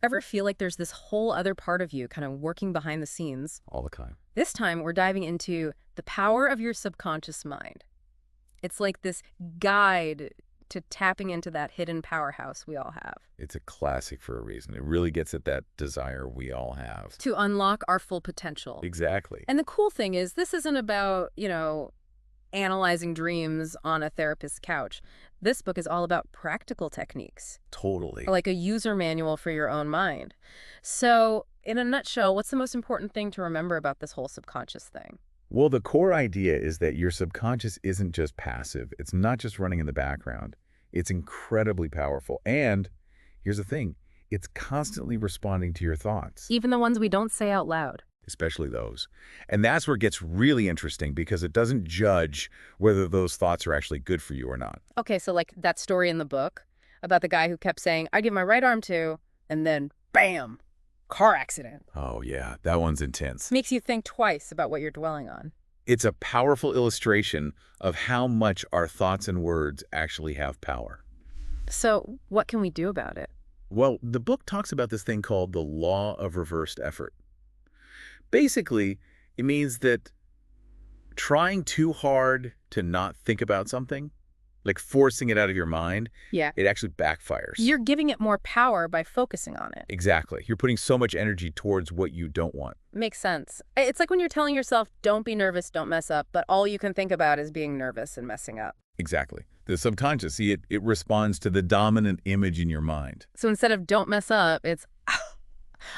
Ever feel like there's this whole other part of you kind of working behind the scenes? All the time. This time, we're diving into the power of your subconscious mind. It's like this guide to tapping into that hidden powerhouse we all have. It's a classic for a reason. It really gets at that desire we all have. To unlock our full potential. Exactly. And the cool thing is, this isn't about, analyzing dreams on a therapist's couch. This book is all about practical techniques, Totally. like a user manual for your own mind. So, in a nutshell, what's the most important thing to remember about this whole subconscious thing? Well, the core idea is that your subconscious isn't just passive. It's not just running in the background. It's incredibly powerful. And here's the thing, it's constantly responding to your thoughts, Even the ones we don't say out loud. especially those. And that's where it gets really interesting because it doesn't judge whether those thoughts are actually good for you or not. Okay, so like that story in the book about the guy who kept saying, I give my right arm to, and then bam, car accident. Oh, yeah, that one's intense. Makes you think twice about what you're dwelling on. It's a powerful illustration of how much our thoughts and words actually have power. So, what can we do about it? Well, the book talks about this thing called the law of reversed effort. Basically, it means that trying too hard to not think about something, like forcing it out of your mind, Yeah. it actually backfires. You're giving it more power by focusing on it. Exactly. You're putting so much energy towards what you don't want. Makes sense. It's like when you're telling yourself, don't be nervous, don't mess up, but all you can think about is being nervous and messing up. Exactly. The subconscious, see, it responds to the dominant image in your mind. So instead of don't mess up, it's,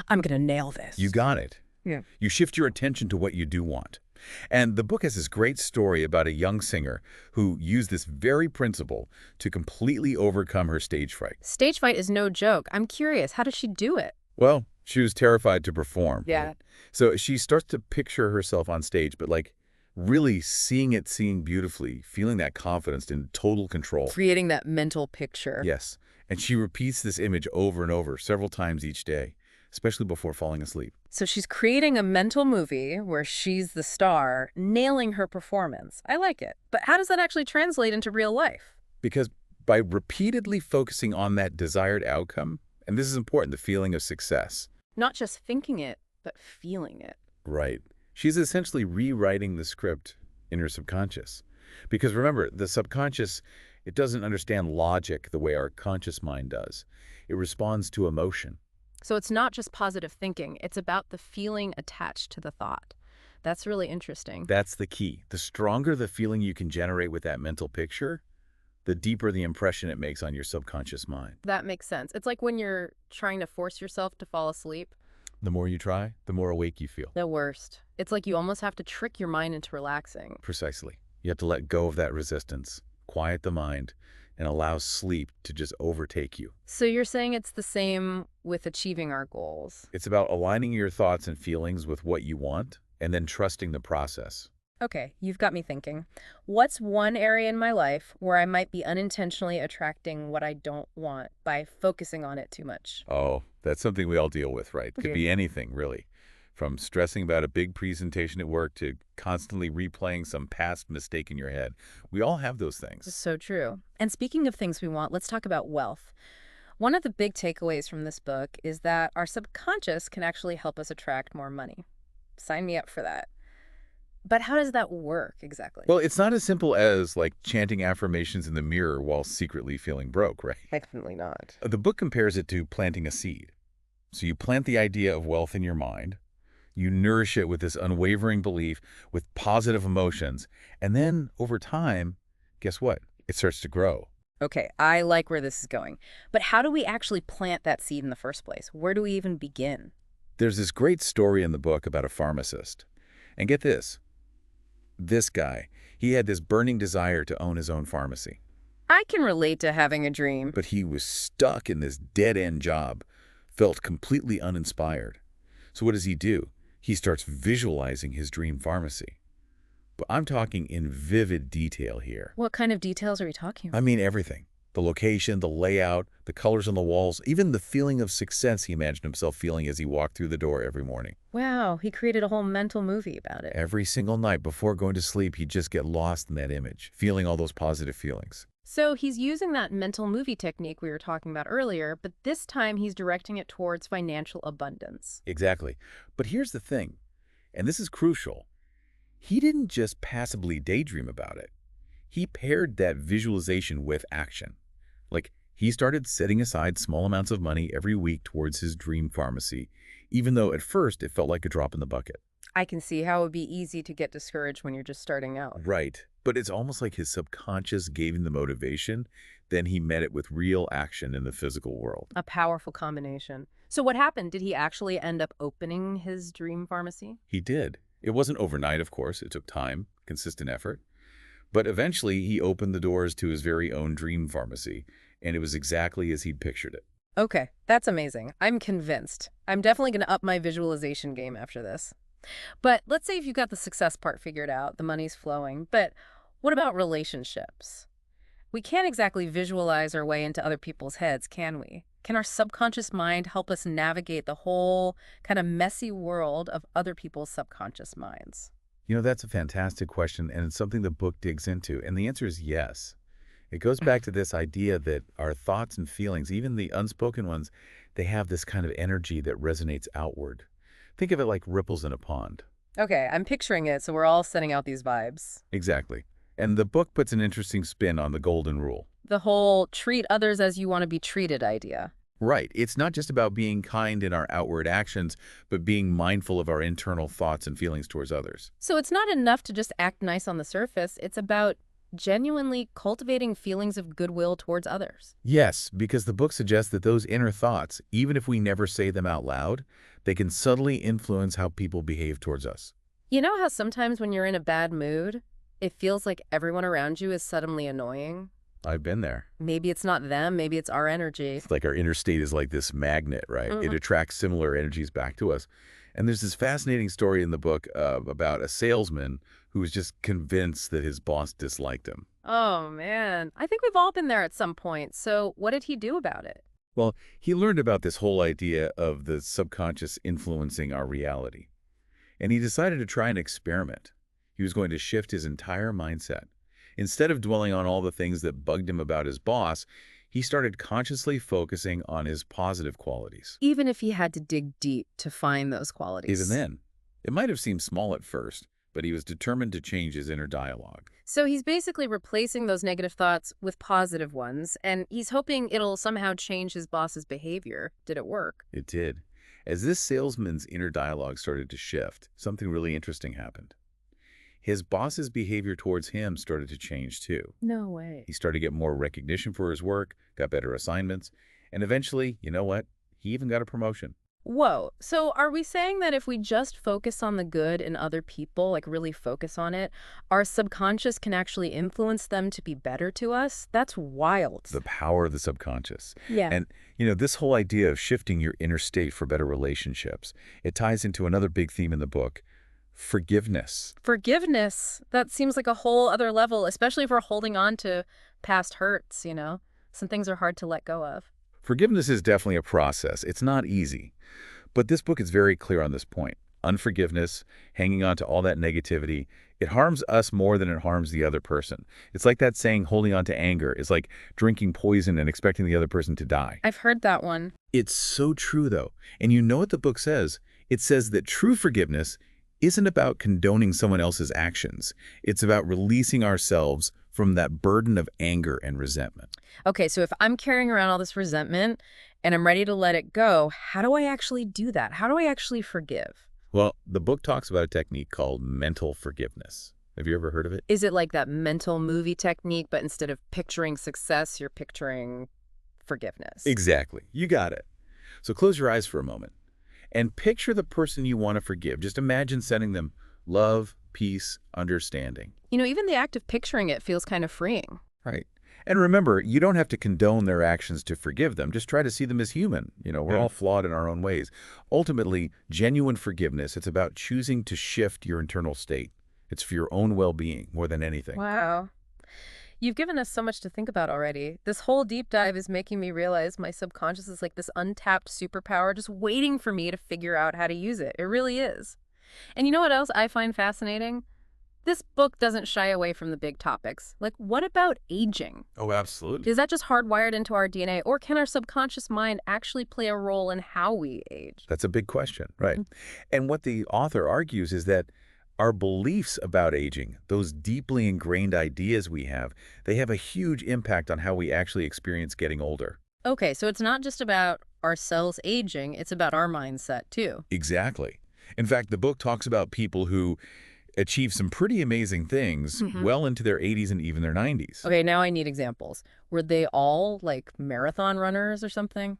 I'm going to nail this. You got it. Yeah. You shift your attention to what you do want. And the book has this great story about a young singer who used this very principle to completely overcome her stage fright. Stage fright is no joke. I'm curious, how does she do it? Well, she was terrified to perform. Yeah. So she starts to picture herself on stage, but like really seeing beautifully, feeling that confidence and total control. Creating that mental picture. Yes. And she repeats this image over and over several times each day, especially before falling asleep. So she's creating a mental movie where she's the star, nailing her performance. I like it. But how does that actually translate into real life? Because by repeatedly focusing on that desired outcome, and this is important, the feeling of success. Not just thinking it, but feeling it. Right. She's essentially rewriting the script in her subconscious. Because remember, the subconscious, it doesn't understand logic the way our conscious mind does. It responds to emotion. So it's not just positive thinking, it's about the feeling attached to the thought. That's really interesting. That's the key. The stronger the feeling you can generate with that mental picture, the deeper the impression it makes on your subconscious mind. That makes sense. It's like when you're trying to force yourself to fall asleep. The more you try, the more awake you feel. The worst. It's like you almost have to trick your mind into relaxing. Precisely. You have to let go of that resistance, quiet the mind, and allow sleep to just overtake you. So you're saying it's the same with achieving our goals. It's about aligning your thoughts and feelings with what you want, and then trusting the process. Okay, you've got me thinking. What's one area in my life where I might be unintentionally attracting what I don't want by focusing on it too much? Oh, that's something we all deal with, right? Could be anything, really. From stressing about a big presentation at work to constantly replaying some past mistake in your head. We all have those This is things. so true. And speaking of things we want, let's talk about wealth. One of the big takeaways from this book is that our subconscious can actually help us attract more money. Sign me up for that. But how does that work exactly? Well, it's not as simple as like chanting affirmations in the mirror while secretly feeling broke, right? Definitely not. The book compares it to planting a seed. So you plant the idea of wealth in your mind, you nourish it with this unwavering belief, with positive emotions, and then over time, guess what? It starts to grow. Okay, I like where this is going. But how do we actually plant that seed in the first place? Where do we even begin? There's this great story in the book about a pharmacist. And get this guy, he had this burning desire to own his own pharmacy. I can relate to having a dream. But he was stuck in this dead-end job, felt completely uninspired. So what does he do? He starts visualizing his dream pharmacy. But I'm talking in vivid detail here. What kind of details are we talking about? I mean everything. The location, the layout, the colors on the walls, even the feeling of success he imagined himself feeling as he walked through the door every morning. Wow, he created a whole mental movie about it. Every single night before going to sleep, he'd just get lost in that image, feeling all those positive feelings. So he's using that mental movie technique we were talking about earlier, but this time he's directing it towards financial abundance. Exactly. But here's the thing, and this is crucial. He didn't just passively daydream about it. He paired that visualization with action. Like, he started setting aside small amounts of money every week towards his dream pharmacy, even though at first it felt like a drop in the bucket. I can see how it would be easy to get discouraged when you're just starting out. Right. But it's almost like his subconscious gave him the motivation, then he met it with real action in the physical world. A powerful combination. So what happened? Did he actually end up opening his dream pharmacy? He did. It wasn't overnight, of course. It took time, consistent effort. But eventually, he opened the doors to his very own dream pharmacy, and it was exactly as he'd pictured it. Okay, that's amazing. I'm convinced. I'm definitely going to up my visualization game after this. But let's say if you got the success part figured out, the money's flowing, but what about relationships? We can't exactly visualize our way into other people's heads, can we? Can our subconscious mind help us navigate the whole kind of messy world of other people's subconscious minds? That's a fantastic question, and it's something the book digs into, and the answer is yes. It goes back to this idea that our thoughts and feelings, even the unspoken ones, they have this kind of energy that resonates outward. Think of it like ripples in a pond. Okay, I'm picturing it, so we're all sending out these vibes. Exactly. And the book puts an interesting spin on the golden rule. The whole treat others as you want to be treated idea. Right. It's not just about being kind in our outward actions, but being mindful of our internal thoughts and feelings towards others. So it's not enough to just act nice on the surface. It's about genuinely cultivating feelings of goodwill towards others. Yes, because the book suggests that those inner thoughts, even if we never say them out loud, they can subtly influence how people behave towards us. You know how sometimes when you're in a bad mood, it feels like everyone around you is suddenly annoying? I've been there. Maybe it's not them, maybe it's our energy. It's like our inner state is like this magnet, right? It attracts similar energies back to us. And there's this fascinating story in the book about a salesman who was just convinced that his boss disliked him. Oh, man. I think we've all been there at some point. So what did he do about it? Well, he learned about this whole idea of the subconscious influencing our reality. And he decided to try an experiment. He was going to shift his entire mindset. Instead of dwelling on all the things that bugged him about his boss, he started consciously focusing on his positive qualities. Even if he had to dig deep to find those Even qualities. then, it might have seemed small at first, but he was determined to change his inner dialogue. So he's basically replacing those negative thoughts with positive ones, and he's hoping it'll somehow change his boss's behavior. Did it work? It did. As this salesman's inner dialogue started to shift, something really interesting happened. His boss's behavior towards him started to change too. No way. He started to get more recognition for his work, got better assignments, and eventually, you know what? He even got a promotion. Whoa. So are we saying that if we just focus on the good in other people, like really focus on it, our subconscious can actually influence them to be better to us? That's wild. The power of the subconscious. Yeah. And, this whole idea of shifting your inner state for better relationships, it ties into another big theme in the book, forgiveness. Forgiveness, that seems like a whole other level, especially if we're holding on to past hurts, Some things are hard to let go of. Forgiveness is definitely a process. It's not easy. But this book is very clear on this point. Unforgiveness, hanging on to all that negativity, it harms us more than it harms the other person. It's like that saying, holding on to anger is like drinking poison and expecting the other person to die. I've heard that one. It's so true, though. And you know what the book says? It says that true forgiveness isn't about condoning someone else's actions. It's about releasing ourselves from that burden of anger and resentment. Okay, so if I'm carrying around all this resentment and I'm ready to let it go, how do I actually do that? How do I actually forgive? Well, the book talks about a technique called mental forgiveness. Have you ever heard of it? Is it like that mental movie technique, but instead of picturing success, you're picturing forgiveness? Exactly. You got it. So close your eyes for a moment and picture the person you want to forgive. Just imagine sending them love, peace, understanding. Even the act of picturing it feels kind of freeing. Right. And remember, you don't have to condone their actions to forgive them. Just try to see them as human. We're all flawed in our own ways. Ultimately, genuine forgiveness, it's about choosing to shift your internal state. It's for your own well-being more than anything. Wow. You've given us so much to think about already. This whole deep dive is making me realize my subconscious is like this untapped superpower just waiting for me to figure out how to use it. It really is. And you know what else I find fascinating? This book doesn't shy away from the big topics. Like, what about aging? Oh, absolutely. Is that just hardwired into our DNA, or can our subconscious mind actually play a role in how we age? That's a big question, right? Mm. And what the author argues is that our beliefs about aging, those deeply ingrained ideas we have, they have a huge impact on how we actually experience getting older. Okay, so it's not just about our cells aging, it's about our mindset too. Exactly. In fact, the book talks about people who achieve some pretty amazing things Hmm. well into their 80s and even their 90s. Okay, now I need examples. Were they all like marathon runners or something?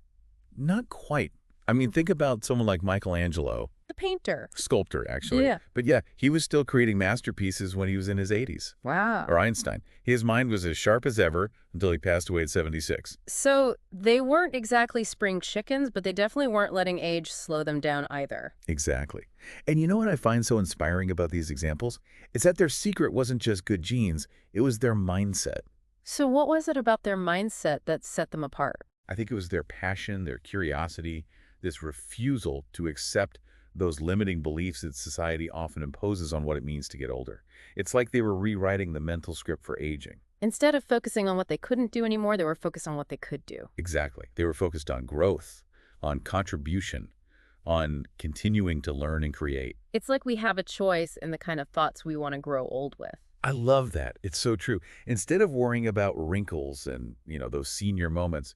Not quite. I mean, think about someone like Michelangelo, The painter. sculptor, actually. Yeah. But yeah, he was still creating masterpieces when he was in his 80s. Wow. Or Einstein. His mind was as sharp as ever until he passed away at 76. So they weren't exactly spring chickens, but they definitely weren't letting age slow them down either. Exactly. And you know what I find so inspiring about these examples? It's that their secret wasn't just good genes, it was their mindset. So what was it about their mindset that set them apart? I think it was their passion, their curiosity, this refusal to accept those limiting beliefs that society often imposes on what it means to get older. It's like they were rewriting the mental script for aging. Instead of focusing on what they couldn't do anymore, they were focused on what they could do. Exactly. They were focused on growth, on contribution, on continuing to learn and create. It's like we have a choice in the kind of thoughts we want to grow old with. I love that. It's so true. Instead of worrying about wrinkles and, those senior moments,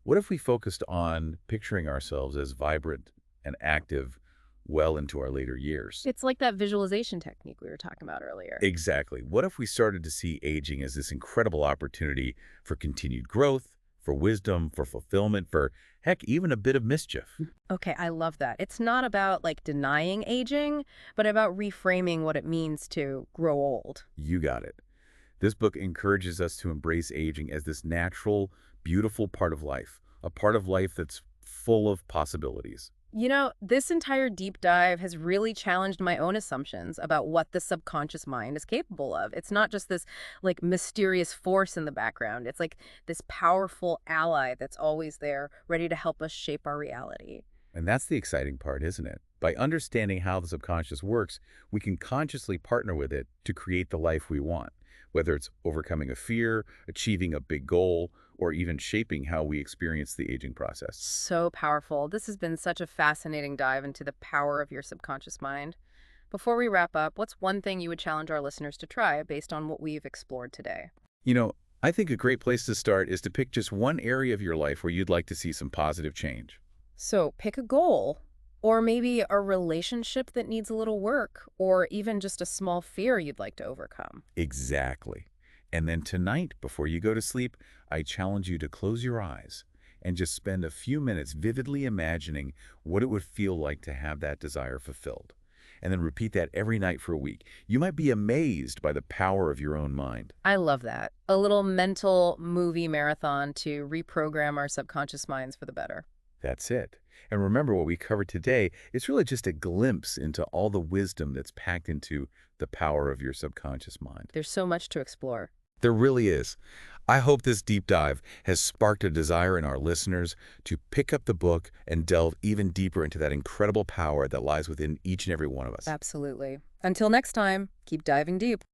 what if we focused on picturing ourselves as vibrant and active well into our later years? It's like that visualization technique we were talking about earlier. Exactly. What if we started to see aging as this incredible opportunity for continued growth, for wisdom, for fulfillment, for, heck, even a bit of mischief? Okay, I love that. It's not about like denying aging, but about reframing what it means to grow old. You got it. This book encourages us to embrace aging as this natural, beautiful part of life, a part of life that's full of possibilities. You know, this entire deep dive has really challenged my own assumptions about what the subconscious mind is capable of. It's not just this like mysterious force in the background. It's like this powerful ally that's always there, ready to help us shape our reality. And that's the exciting part, isn't it? By understanding how the subconscious works, we can consciously partner with it to create the life we want, whether it's overcoming a fear, achieving a big goal, or even shaping how we experience the aging process. So powerful. This has been such a fascinating dive into the power of your subconscious mind. Before we wrap up, what's one thing you would challenge our listeners to try based on what we've explored today? You know, I think a great place to start is to pick just one area of your life where you'd like to see some positive change. So pick a goal, or maybe a relationship that needs a little work, or even just a small fear you'd like to overcome. Exactly. And then tonight, before you go to sleep, I challenge you to close your eyes and just spend a few minutes vividly imagining what it would feel like to have that desire fulfilled. And then repeat that every night for a week. You might be amazed by the power of your own mind. I love that. A little mental movie marathon to reprogram our subconscious minds for the better. That's it. And remember what we covered today, it's really just a glimpse into all the wisdom that's packed into the power of your subconscious mind. There's so much to explore. There really is. I hope this deep dive has sparked a desire in our listeners to pick up the book and delve even deeper into that incredible power that lies within each and every one of us. Absolutely. Until next time, keep diving deep.